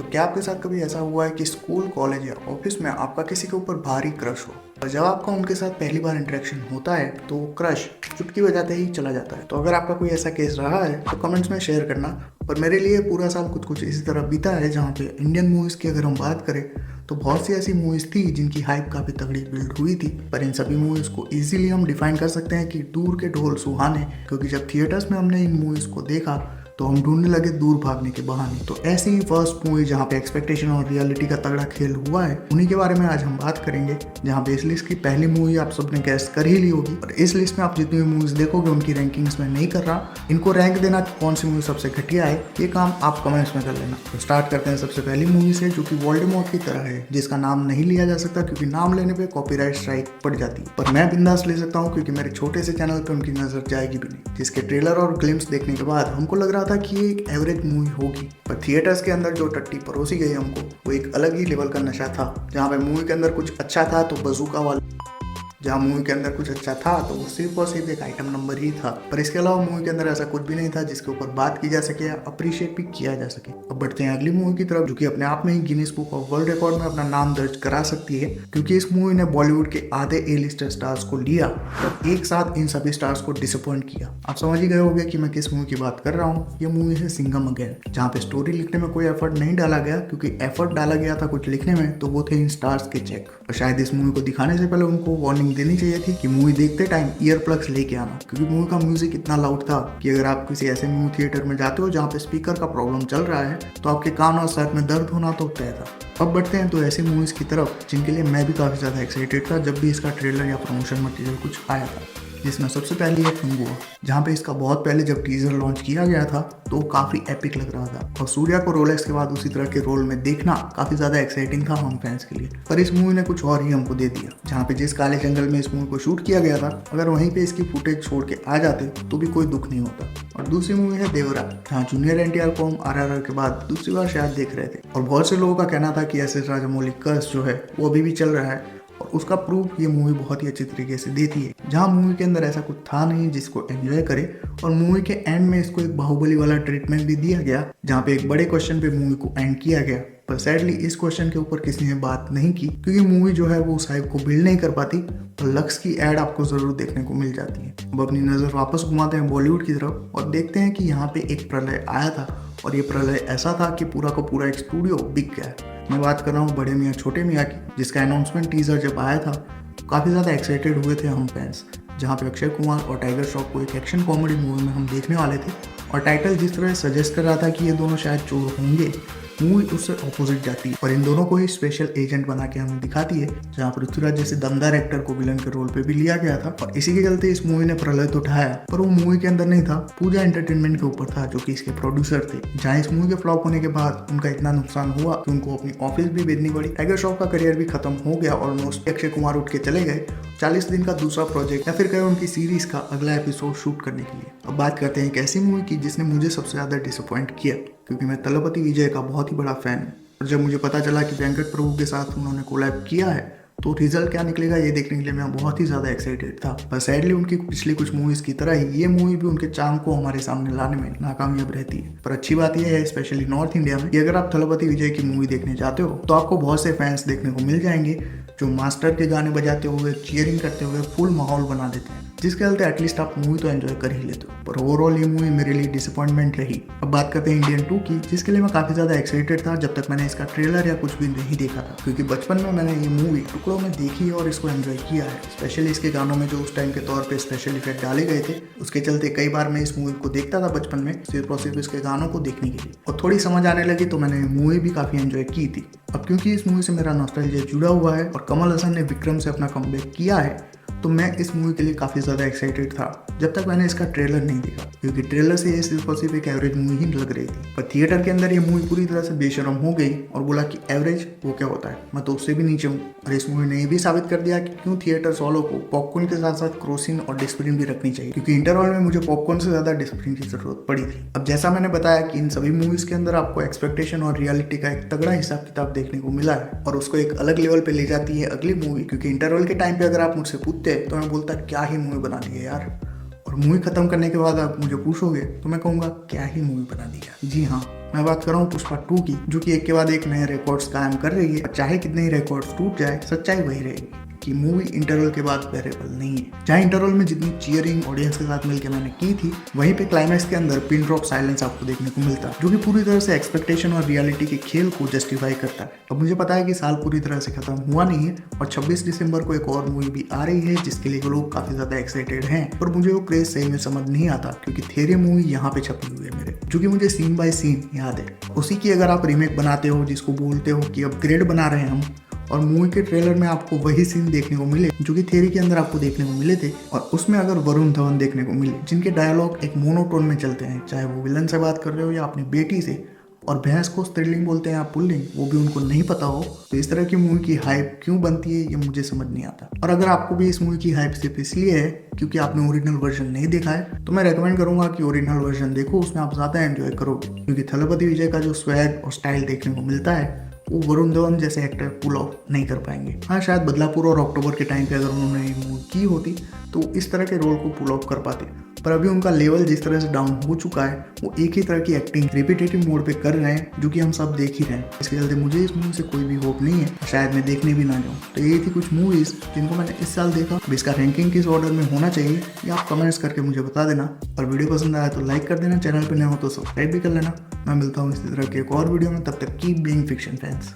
तो क्या आपके साथ कभी ऐसा हुआ है कि स्कूल, कॉलेज या ऑफिस में आपका किसी के ऊपर भारी क्रश हो और जब आपका उनके साथ पहली बार इंटरेक्शन होता है तो वो क्रश चुटकी बजाते ही चला जाता है। तो अगर आपका कोई ऐसा केस रहा है तो कमेंट्स में शेयर करना। पर मेरे लिए पूरा साल कुछ कुछ इसी तरह बीता है, जहाँ पे इंडियन मूवीज़ की अगर हम बात करें तो बहुत सी ऐसी मूवीज़ थी जिनकी हाइप काफ़ी तगड़ी बिल्ड हुई थी। पर इन सभी मूवीज़ को इजीली हम डिफाइन कर सकते हैं कि दूर के ढोल सुहाने, क्योंकि जब थिएटर्स में हमने इन मूवीज़ को देखा तो हम ढूंढने लगे दूर भागने के बहाने। तो ऐसी ही फर्स्ट मूवी जहाँ पे एक्सपेक्टेशन और रियलिटी का तगड़ा खेल हुआ है, उन्हीं के बारे में आज हम बात करेंगे। जहाँ पे इस लिस्ट की पहली मूवी आप सबने गैस कर ही ली होगी, और इस लिस्ट में आप जितनी भी मूवीज देखोगे उनकी रैंकिंग्स में नहीं कर रहा। इनको रैंक देना कौन सी मूवी सबसे घटिया है, ये काम आप कमेंट्स में कर लेना। तो स्टार्ट करते हैं सबसे पहली मूवी से, जो कि वोल्डेमॉर्ट की तरह है, जिसका नाम नहीं लिया जा सकता क्योंकि नाम लेने पे कॉपीराइट स्ट्राइक पड़ जाती है। पर मैं बिंदास ले सकता हूँ क्योंकि मेरे छोटे से चैनल पे उनकी नजर जाएगी भी नहीं। जिसके ट्रेलर और ग्लिम्स देखने के बाद हमको लग रहा था कि ये एक एवरेज मूवी होगी, पर थिएटर्स के अंदर जो टट्टी परोसी गई हमको वो एक अलग ही लेवल का नशा था। जहाँ पे मूवी के अंदर कुछ अच्छा था तो बजूका वाला, जहाँ मूवी के अंदर कुछ अच्छा था तो वो सिर्फ और सिर्फ एक आइटम नंबर ही था। पर इसके अलावा मूवी के अंदर ऐसा कुछ भी नहीं था जिसके ऊपर बात की जा सके या अप्रिशिएट भी किया जा सके। अब बढ़ते हैं अगली मूवी की तरफ, जो कि अपने आप में ही Guinness book of world record में अपना नाम दर्ज करा सकती है, क्योंकि इस मूवी ने बॉलीवुड के आधे ए लिस्टर स्टार्स को लिया और एक साथ इन सभी स्टार्स को डिसअपॉइंट किया। आप समझ ही गए होंगे कि मैं किस मूवी की बात कर रहा हूँ। ये मूवी है सिंघम अगेन, जहाँ पे स्टोरी लिखने में कोई एफर्ट नहीं डाला गया, क्योंकि एफर्ट डाला गया था कुछ लिखने में तो वो थे इन स्टार्स के चेक। और शायद इस मूवी को दिखाने से पहले उनको वार्निंग देनी चाहिए थी कि मूवी देखते टाइम ईयर प्लग्स लेके आना, क्योंकि मूवी का म्यूजिक इतना लाउड था कि अगर आप किसी ऐसे मूवी थिएटर में जाते हो जहाँ पे स्पीकर का प्रॉब्लम चल रहा है तो आपके कान और सर में दर्द होना तो तय था। अब बढ़ते हैं तो ऐसी मूवीज की तरफ जिनके लिए मैं भी काफी ज्यादा एक्साइटेड था जब भी इसका ट्रेलर या प्रमोशन मटेरियल कुछ आया था, जिसमें सबसे पहली है फंगुआ, जहाँ पे इसका बहुत पहले जब टीजर लॉन्च किया गया था तो वो काफ़ी एपिक लग रहा था और सूर्या को रोलेक्स के बाद उसी तरह के रोल में देखना काफ़ी ज़्यादा एक्साइटिंग था हम फैंस के लिए। पर इस मूवी ने कुछ और ही हमको दे दिया, जहाँ पे जिस काले जंगल में इस मूवी को शूट किया गया था अगर वहीं पे इसकी फुटेज छोड़ के आ जाते तो भी कोई दुख नहीं होता। और दूसरी मूवी है देवरा, जहाँ जूनियर एनटीआर को हम RRR के बाद दूसरी बार शायद देख रहे थे, और बहुत से लोगों का कहना था कि SS राजामौली कर्स जो है वो अभी भी चल रहा है, और उसका प्रूफ ये मूवी बहुत ही अच्छी तरीके से देती है। जहाँ मूवी के अंदर ऐसा कुछ था नहीं जिसको एंजॉय करे, और मूवी के एंड में इसको एक बाहुबली वाला ट्रीटमेंट भी दिया गया, जहाँ पे एक बड़े क्वेश्चन पे मूवी को एंड किया गया। पर सैडली इस क्वेश्चन के ऊपर किसी ने बात नहीं की, क्योंकि मूवी जो है वो उस हाइप को बिल्ड नहीं कर पाती, और लक्स की एड आपको जरूर देखने को मिल जाती है। अब अपनी नजर वापस घुमाते हैं बॉलीवुड की तरफ और देखते हैं कि यहाँ पे एक प्रलय आया था, और ये प्रलय ऐसा था कि पूरा का पूरा एक स्टूडियो बिक गया। मैं बात कर रहा हूँ बड़े मियाँ छोटे मियाँ की, जिसका अनाउंसमेंट टीजर जब आया था काफ़ी ज़्यादा एक्साइटेड हुए थे हम फैंस, जहाँ पे अक्षय कुमार और टाइगर श्रॉफ को एक एक्शन कॉमेडी मूवी में हम देखने वाले थे। और टाइटल जिस तरह सजेस्ट कर रहा था कि ये दोनों शायद चोर होंगे, मूवी उससे ऑपोजिट जाती है और इन दोनों को ही स्पेशल एजेंट बना के हमें दिखाती है, जहाँ पृथ्वीराज जैसे दमदार एक्टर को विलन के रोल पे भी लिया गया था। और इसी के चलते इस मूवी ने प्रलय तो उठाया, पर वो मूवी के अंदर नहीं था, पूजा एंटरटेनमेंट के ऊपर था, जो कि इसके प्रोड्यूसर थे। जहाँ इस मूवी के फ्लॉप होने के बाद उनका इतना नुकसान हुआ कि उनको अपनी ऑफिस भी बेचनी पड़ी। टाइगर श्रॉफ का करियर भी खत्म हो गया, ऑलमोस्ट। अक्षय कुमार उठ के चले गए 40 दिन का दूसरा प्रोजेक्ट, या फिर कहे उनकी सीरीज का अगला एपिसोड शूट करने के लिए। अब बात करते हैं एक ऐसी मूवी की जिसने मुझे सबसे ज्यादा डिसअपॉइंट किया, क्योंकि मैं तलपति विजय का बहुत ही बड़ा फैन हूँ। और जब मुझे पता चला कि वेंकट प्रभु के साथ उन्होंने कोलैब किया है तो रिजल्ट क्या निकलेगा ये देखने के लिए मैं बहुत ही ज़्यादा एक्साइटेड था। पर सैडली उनकी पिछली कुछ मूवीज़ की तरह ही ये मूवी भी उनके चार्म को हमारे सामने लाने में नाकामयाब रहती है। पर अच्छी बात यह है, स्पेशली नॉर्थ इंडिया में, कि अगर आप थलपति विजय की मूवी देखने जाते हो तो आपको बहुत से फैंस देखने को मिल जाएंगे जो मास्टर के गाने बजाते हुए, चीयरिंग करते हुए फुल माहौल बना देते हैं, जिसके चलते एटलीस्ट आप मूवी तो एंजॉय कर ही लेते हो। पर ओवरऑल ये मूवी मेरे लिए डिसअपॉइंटमेंट रही। अब बात करते हैं इंडियन 2 की, जिसके लिए मैं काफ़ी ज़्यादा एक्साइटेड था जब तक मैंने इसका ट्रेलर या कुछ भी नहीं देखा था, क्योंकि बचपन में मैंने ये मूवी टुकड़ों में देखी और इसको एंजॉय किया है। स्पेशली इसके गानों में जो उस टाइम के तौर पे स्पेशल इफेक्ट डाले गए थे, उसके चलते कई बार मैं इस मूवी को देखता था बचपन में सिर्फ और सिर्फ इसके गानों को देखने के लिए। और थोड़ी समझ आने लगी तो मैंने मूवी भी काफ़ी एंजॉय की थी। अब क्योंकि इस मूवी से मेरा नॉस्टैल्जिया जुड़ा हुआ है और कमल हसन ने विक्रम से अपना कमबैक किया है, तो मैं इस मूवी के लिए काफ़ी ज़्यादा एक्साइटेड था जब तक मैंने इसका ट्रेलर नहीं देखा, क्योंकि ट्रेलर से ये सिर्फ और सिर्फ एक एवरेज मूवी ही लग रही थी। पर थिएटर के अंदर ये मूवी पूरी तरह से बेशरम हो गई और बोला कि एवरेज वो क्या होता है, मैं तो उससे भी नीचे हूँ। और इस मूवी ने ये भी साबित कर दिया कि क्यों थिएटर्स वालों को पॉपकॉर्न के साथ साथ क्रोसिन और डिस्प्रिन भी रखनी चाहिए, क्योंकि इंटरवल में मुझे पॉपकॉर्न से ज़्यादा डिस्प्रिन की जरूरत पड़ी थी। अब जैसा मैंने बताया कि इन सभी मूवीज़ के अंदर आपको एक्सपेक्टेशन और रियलिटी का एक तगड़ा हिसाब किताब देखने को मिला है, और उसको एक अलग लेवल पे ले जाती है अगली मूवी। क्योंकि इंटरवल के टाइम पे अगर आप मुझसे पूछते तो मैं बोलता क्या ही मूवी बना दी है यार। और मूवी खत्म करने के बाद आप मुझे पूछोगे तो मैं कहूँगा क्या ही मूवी बना दिया। जी हाँ, मैं बात कर रहा हूँ पुष्पा 2 की, जो कि एक के बाद एक नए रिकॉर्ड्स कायम कर रही है। चाहे कितने ही रिकॉर्ड्स टूट जाए, सच्चाई वही रहेगी कि मूवी इंटरवल के बाद वेरिएबल नहीं है। जहाँ इंटरवल में जितनी चीयरिंग ऑडियंस के साथ मिलकर मैंने की थी, वहीं पे क्लाइमैक्स के अंदर पिन ड्रॉप साइलेंस आपको देखने को मिलता है, जो कि पूरी तरह से एक्सपेक्टेशन और रियलिटी के खेल को जस्टिफाई करता है। अब मुझे पता है कि साल पूरी तरह से खत्म हुआ नहीं है और 26 दिसंबर को एक और मूवी भी आ रही है, जिसके लिए लोग काफी ज्यादा एक्साइटेड हैं, पर मुझे वो क्रेज सही में समझ नहीं आता, क्योंकि थेरी मूवी यहाँ पे छपी हुई है मेरे, जो कि मुझे सीन बाय सीन याद है। उसी की अगर आप रीमेक बनाते हो, जिसको बोलते हो कि अपग्रेड बना रहे हैं हम, और मूवी के ट्रेलर में आपको वही सीन देखने को मिले जो कि थेरी के अंदर आपको देखने को मिले थे, और उसमें अगर वरुण धवन देखने को मिले जिनके डायलॉग एक मोनोटोन में चलते हैं, चाहे वो विलन से बात कर रहे हो या अपनी बेटी से, और भैंस को स्त्रीलिंग बोलते हैं या पुल्लिंग, वो भी उनको नहीं पता हो, तो इस तरह की मूवी की हाइप क्यों बनती है ये मुझे समझ नहीं आता। और अगर आपको भी इस मूवी की हाइप सिर्फ इसलिए है क्योंकि आपने ओरिजिनल वर्जन नहीं देखा है, तो मैं रेकमेंड करूंगा कि ओरिजिनल वर्जन देखो, उसमें आप ज़्यादा एंजॉय करोगे, क्योंकि थलपति विजय का जो स्वैग और स्टाइल देखने को मिलता है वो वरुण धवन जैसे एक्टर पुल ऑफ नहीं कर पाएंगे। हाँ, शायद बदलापुर और अक्टूबर के टाइम पे अगर उन्होंने ये मूवी की होती तो इस तरह के रोल को पुल ऑफ कर पाते, पर अभी उनका लेवल जिस तरह से डाउन हो चुका है, वो एक ही तरह की एक्टिंग रिपीटेटिव मोड पे कर रहे हैं, जो कि हम सब देख ही रहे हैं। इसके चलते मुझे इस मूवी से कोई भी होप नहीं है, शायद मैं देखने भी ना जाऊँ। तो ये थी कुछ मूवीज जिनको मैंने इस साल देखा। अब इसका रैंकिंग किस ऑर्डर में होना चाहिए ये आप कमेंट्स करके मुझे बता देना, और वीडियो पसंद आया तो लाइक कर देना, चैनल पर नया हो तो सब्सक्राइब भी कर लेना। मैं मिलता हूँ इसी तरह के एक और वीडियो में, तब तक कीप बीइंग फिक्शन फैंस।